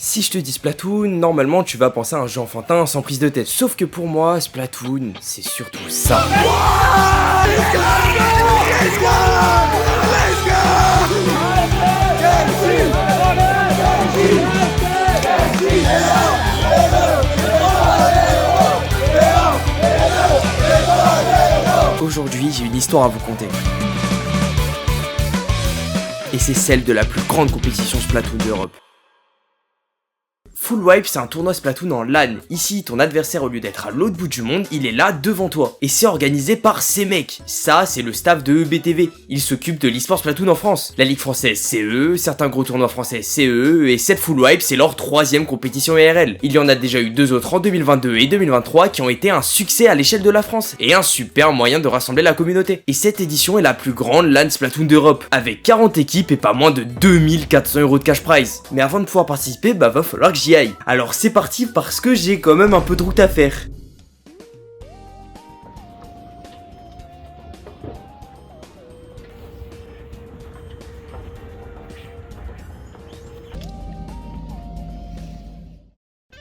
Si je te dis Splatoon, normalement tu vas penser à un jeu enfantin sans prise de tête. Sauf que pour moi, Splatoon, c'est surtout ça. Aujourd'hui, j'ai une histoire à vous conter. Et c'est celle de la plus grande compétition Splatoon d'Europe. Full Wipe, c'est un tournoi Splatoon en LAN. Ici, ton adversaire, au lieu d'être à l'autre bout du monde, il est là devant toi. Et c'est organisé par ces mecs. Ça, c'est le staff de EBTV. Ils s'occupent de l'e-sport Splatoon en France. La Ligue française, c'est eux. Certains gros tournois français, c'est eux. Et cette Full Wipe, c'est leur 3e compétition IRL. Il y en a déjà eu 2 autres en 2022 et 2023 qui ont été un succès à l'échelle de la France. Et un super moyen de rassembler la communauté. Et cette édition est la plus grande LAN Splatoon d'Europe. Avec 40 équipes et pas moins de 2400 € de cash prize. Mais avant de pouvoir participer, va falloir que j'y aille. Alors c'est parti parce que j'ai quand même un peu de route à faire.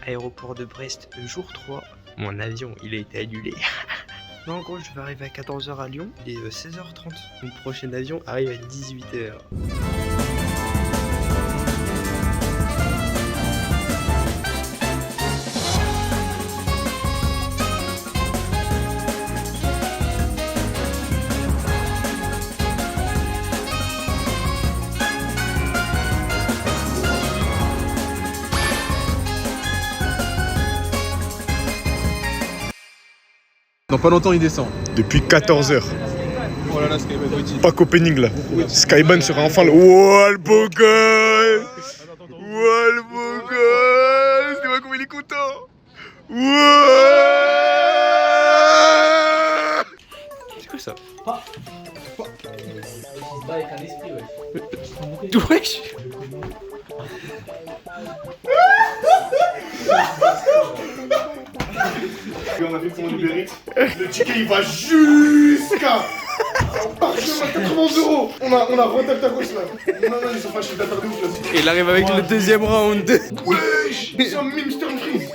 Aéroport de Brest, jour 3. Mon avion, il a été annulé. Non, en gros, je vais arriver à 14 h à Lyon, il est 16 h 30. Mon prochain avion arrive à 18 h. Dans pas longtemps il descend. Depuis 14 h. Oh là là, Skyban waiting. Pas qu'opening là. Skyban sera enfin le. Wouah le beau gosse. Wouah le beau gosse. Tu vois comment il est content. Wouah. C'est quoi ça? Wesh. On a vu comment on libérait. Le ticket il va jusqu'à 80 €. On a rendu ta gauche là. Non, ils sont fâchés d'attarder ouf là. Et il arrive avec le deuxième round. Wesh. C'est un mime Stern Freeze.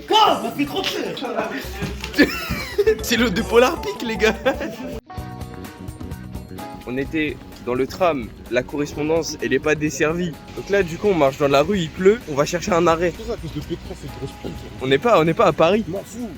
Quoi? Ça fait trop cher. C'est l'autre de Polar Peak les gars. On était dans le tram, la correspondance elle est pas desservie. Donc là du coup on marche dans la rue, il pleut, on va chercher un arrêt. C'est ça à cause de Pétron, c'est grosse pute. On n'est pas à Paris. M'en fous.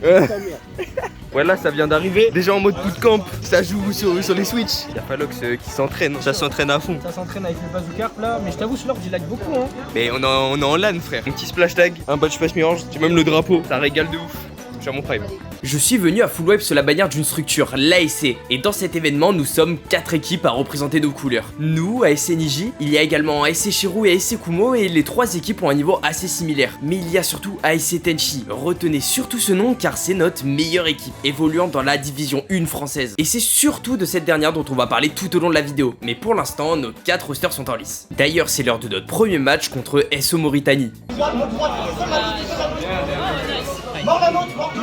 Voilà, ça vient d'arriver. Déjà en mode bootcamp, ça joue sur les Switch. Il y a Falox qui s'entraîne, ça s'entraîne à fond. Ça s'entraîne avec le bazooka là, mais je t'avoue, ce Lord il lag beaucoup hein. Mais on est en LAN frère. Un petit splash tag, un badge passe mirage, c'est même le drapeau. Ça régale de ouf. Sur mon prime. Je suis venu à Full Wipe sous la bannière d'une structure, l'ASC. Et dans cet événement, nous sommes 4 équipes à représenter nos couleurs. Nous, ASC Niji, il y a également ASC Shirou et ASC Kumo, et les 3 équipes ont un niveau assez similaire. Mais il y a surtout ASC Tenchi. Retenez surtout ce nom car c'est notre meilleure équipe, évoluant dans la division 1 française. Et c'est surtout de cette dernière dont on va parler tout au long de la vidéo. Mais pour l'instant, nos 4 rosters sont en lice. D'ailleurs, c'est l'heure de notre premier match contre SO Mauritanie.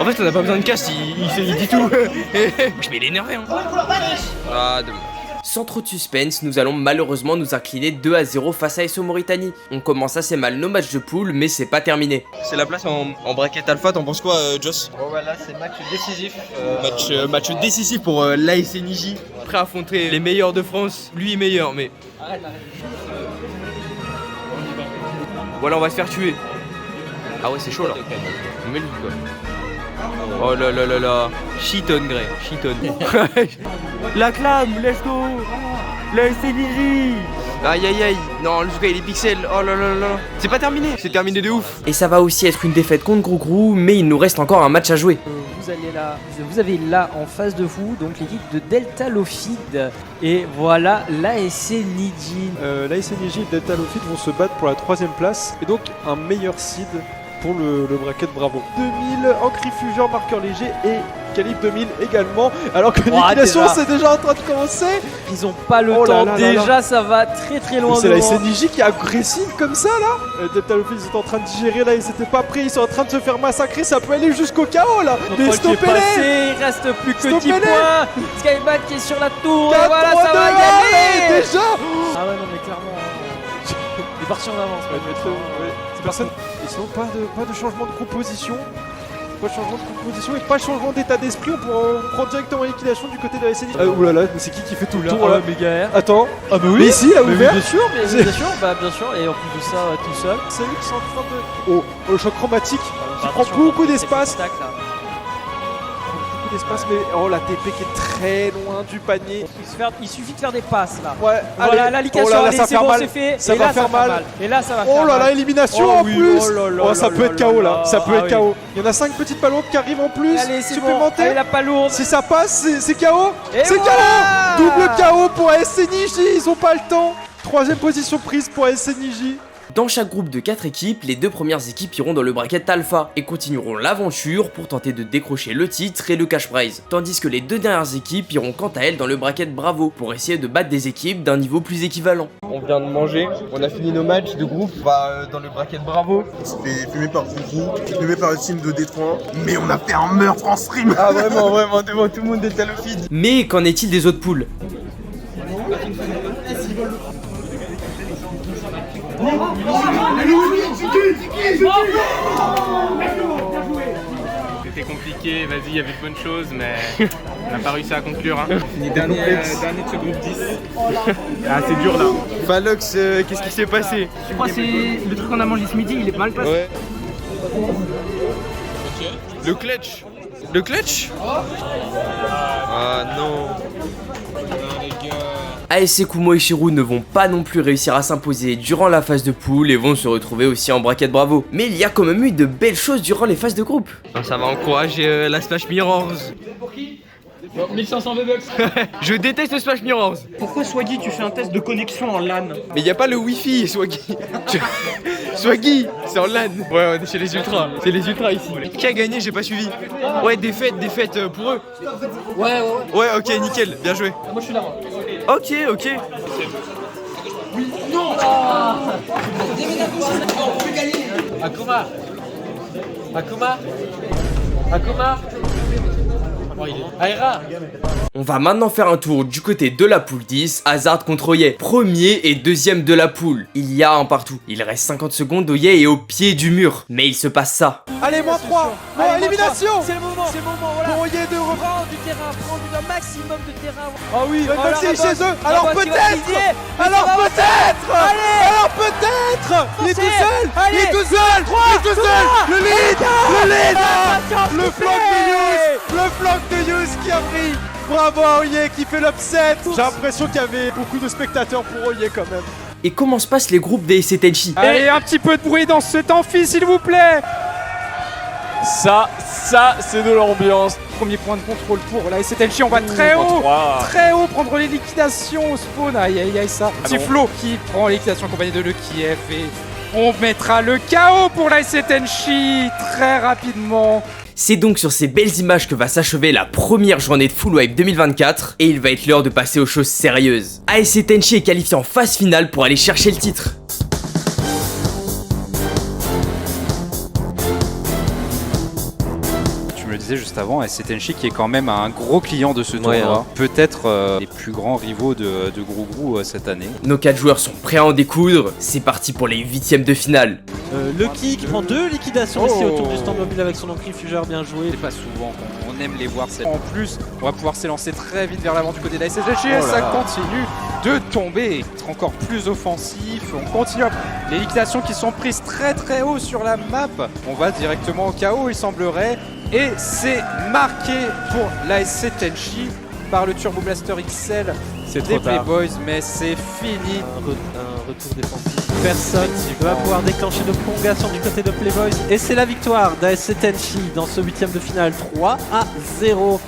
En fait, on n'a pas besoin de casse, il dit tout. Je vais l'énerver. Hein. Ah, dommage. Sans trop de suspense, nous allons malheureusement nous incliner 2-0 face à SO Mauritanie. On commence assez mal nos matchs de poule, mais c'est pas terminé. C'est la place en bracket alpha, t'en penses quoi, Joss? Bon bah là c'est match décisif. Match décisif pour l'ASC Niji. Prêt à affronter les meilleurs de France. Lui est meilleur, mais. Arrête. Voilà, on va se faire tuer. Ah ouais, c'est chaud là. On met le quoi. Oh là là là là. Shiton Grey, Shiton. La clame, let's go. La SNJ. Aïe aïe aïe. Non, le Zuka il est pixel. Oh là là là. C'est pas terminé. C'est terminé de ouf. Et ça va aussi être une défaite contre Grougrou, mais il nous reste encore un match à jouer. Vous avez là en face de vous donc l'équipe de Delta Lofid et voilà l'ASC Niji. L'ASC Niji et Delta Lofid vont se battre pour la 3ème place et donc un meilleur seed pour le bracket Bravo. 2000, Ancrifugeur, marqueur léger et Calibre 2000 également. Alors que l'épilation c'est déjà en train de commencer. Ils ont pas le temps, déjà ça va très loin. C'est la SNJ qui est agressive comme ça là. Delta Lofid ils sont en train de digérer là, ils étaient pas prêts, ils sont en train de se faire massacrer, ça peut aller jusqu'au chaos là. Mais stoppez-les. Il reste plus que 10 points. Skybat qui est sur la tour et voilà ça va y aller. Déjà. Ah ouais non mais clairement. parti en avance. Ouais, mais c'est personne. Et sinon, pas de changement de composition. Pas de changement de composition et pas de changement d'état d'esprit. On pourra prendre directement la liquidation du côté de la SNJ. Oulala, mais c'est qui fait tout le tour là? Méga R. Attends. Ah bah oui. Mais ici, il a ouvert. Bien sûr, bien sûr, bien sûr. Et en plus de ça, tout seul. C'est lui qui sont en train de. Oh, le choc chromatique qui prend Attention, beaucoup attention, d'espace. c'est contact, là. Beaucoup d'espace, mais oh la TP qui est très loin du panier. Il suffit de faire des passes là. Ouais, Voilà, allez. l'allication, Oh là là, allez, ça c'est fait bon, mal. c'est fait. Ça Et va là, faire ça fait mal. mal. Et là, ça va faire Oh là mal. là, élimination Oh en oui, plus. oh là là Oh, ça là peut être là KO là. là. Ça peut Ah être oui. KO. Il y en a 5 petites ballons qui arrivent en plus. Allez, c'est bon. Supplémentaires. Allez, la palourde. Si ça passe, c'est KO. Et C'est voilà. KO. Double KO pour ASC Niji. Ils ont pas le temps. Troisième position prise pour ASC Niji. Dans chaque groupe de 4 équipes, les 2 premières équipes iront dans le bracket Alpha et continueront l'aventure pour tenter de décrocher le titre et le cash prize, tandis que les 2 dernières équipes iront quant à elles dans le bracket Bravo pour essayer de battre des équipes d'un niveau plus équivalent. On vient de manger, on a fini nos matchs de groupe, dans le bracket Bravo. On s'est fait fumer par Foufou, fumer par le team de Détroit, mais on a fait un meurtre en stream. Ah vraiment, devant tout le monde d'El Talofid. Mais qu'en est-il des autres poules? C'était compliqué, vas-y, il y avait de bonnes choses, mais on n'a pas réussi à conclure. Hein. Dernier de ce groupe 10. Ah, c'est dur là. Falox, qu'est-ce qui s'est passé? Je crois que c'est le truc qu'on a mangé ce midi, il est mal passé. Ouais. Le clutch. Le clutch? Ah non. ASC Kumo et Shiru ne vont pas non plus réussir à s'imposer durant la phase de poule et vont se retrouver aussi en bracket Bravo. Mais il y a quand même eu de belles choses durant les phases de groupe. Ça va encourager la Splash Mirrors. 1500 V-Bucks. Je déteste le Splash Mirrors. Pourquoi Swaggy tu fais un test de connexion en LAN? Mais y a pas le Wi-Fi, Swaggy. Swaggy, c'est en LAN. Ouais, on est chez les ultras. C'est les ultras ici. Qui a gagné? J'ai pas suivi. Ouais, défaite pour eux. Ouais. Ouais, ok, nickel, bien joué. Moi je suis là. Ok. Akuma. Aira. On va maintenant faire un tour du côté de la poule 10, Hazard contre Oye, premier et deuxième de la poule. Il y a un partout, il reste 50 secondes, Oye est au pied du mur, mais il se passe ça. Allez, moins 3. Bon, Allez, élimination. C'est le moment, voilà. Pour Oye de reprendre. Prends du terrain, prends un maximum de terrain. Ah oui, Oh, même s'il est la chez eux. Alors bosse, il va peut-être. plier. Alors Ça va, peut-être. Alors peut-être. Il est tout seul. Il est tout seul. Le lead. Le flank de Yous. Le flank de Yous qui a pris. Bravo à Oye qui fait l'upset. J'ai l'impression qu'il y avait beaucoup de spectateurs pour Oye quand même. Et comment se passent les groupes des ASC Tenchi? Allez, un petit peu de bruit dans cet amphi s'il vous plaît. Ça c'est de l'ambiance. Premier point de contrôle pour la SC Tenchi, on va très haut, prendre les liquidations au spawn. Aïe, ça. Petit Flo qui prend les liquidations accompagné de le Kiev et on mettra le KO pour la SC Tenchi très rapidement. C'est donc sur ces belles images que va s'achever la première journée de Full Wipe 2024 et il va être l'heure de passer aux choses sérieuses. ASC Tenchi est qualifié en phase finale pour aller chercher le titre. Je le disais juste avant, ASC Tenchi qui est quand même un gros client de ce tournoi. Peut-être les plus grands rivaux de Grougrou cette année. Nos 4 joueurs sont prêts à en découdre, c'est parti pour les 8ème de finale. Lucky qui prend 2 liquidations ici autour du stand mobile avec son encrifugeur, bien joué. C'est pas souvent qu'on aime les voir. En plus, on va pouvoir s'élancer très vite vers l'avant du côté de l'ASC Tenchi. Ça continue de tomber, être encore plus offensif. On continue. Les liquidations qui sont prises très haut sur la map. On va directement au KO, il semblerait. Et c'est marqué pour l'ASC Tenchi par le Turbo Blaster XL des Playboys, mais c'est fini. Un retour défensif. Personne va pouvoir déclencher de prolongation du côté de Playboys. Et c'est la victoire d'ASC Tenchi dans ce 8ème de finale 3-0.